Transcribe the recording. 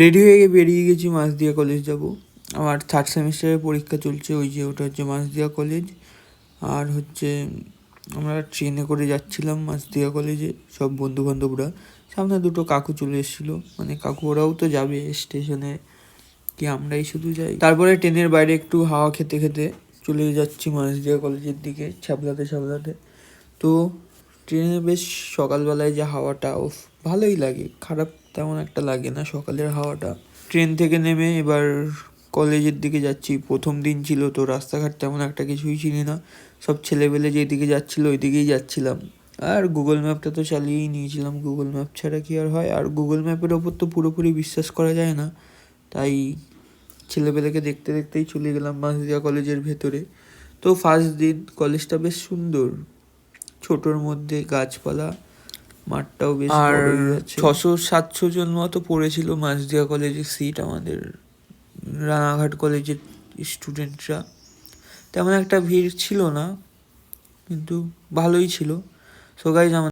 Ready হয়ে বেরিয়ে গেছি, মাসদিয়া কলেজ যাব। আমার থার্ড সেমিস্টারের পরীক্ষা চলছে, ওই যে ওটা হচ্ছে মাসদিয়া কলেজ। আর হচ্ছে আমরা ট্রেনে করে যাচ্ছিলাম মাসদিয়া কলেজে, সব বন্ধুবান্ধবরা। সামনে দুটো কাকু চলে এসেছিলো, মানে কাকু ওরাও তো যাবে স্টেশনে, কি আমরাই শুধু যাই। তারপরে ট্রেনের বাইরে একটু হাওয়া খেতে খেতে চলে যাচ্ছি মাসদিয়া কলেজের দিকে, ছ্যাবলাতে। তো ট্রেনে বেশ সকালবেলায় যে হাওয়াটা, ভালোই লাগে, খারাপ তেমন একটা লাগে না সকালের হাওয়াটা। ট্রেন থেকে নেমে এবার কলেজের দিকে যাচ্ছি। প্রথম দিন ছিল তো, রাস্তাঘাট তেমন একটা কিছুই চিনি না, সব ছেলেবেলে যেদিকে যাচ্ছিলো ওই দিকেই যাচ্ছিলাম। আর গুগল ম্যাপটা তো চালিয়েই নিয়েছিলাম, গুগল ম্যাপ ছাড়া কি আর হয়। আর গুগল ম্যাপের ওপর তো পুরোপুরি বিশ্বাস করা যায় না, তাই ছেলেবেলেকে দেখতে দেখতেই চলে গেলাম মাসদিয়া কলেজের ভেতরে। তো ফার্স্ট দিন, কলেজটা বেশ সুন্দর, ছোটোর মধ্যে গাছপালা, মাঠটাও বেশ বড়ই আছে। 600-700 জন মতো পড়েছিল মাসদিয়া কলেজের সিট, আমাদের রানাঘাট কলেজের স্টুডেন্টরা। তেমন একটা ভিড় ছিল না, কিন্তু ভালোই ছিল। So guys,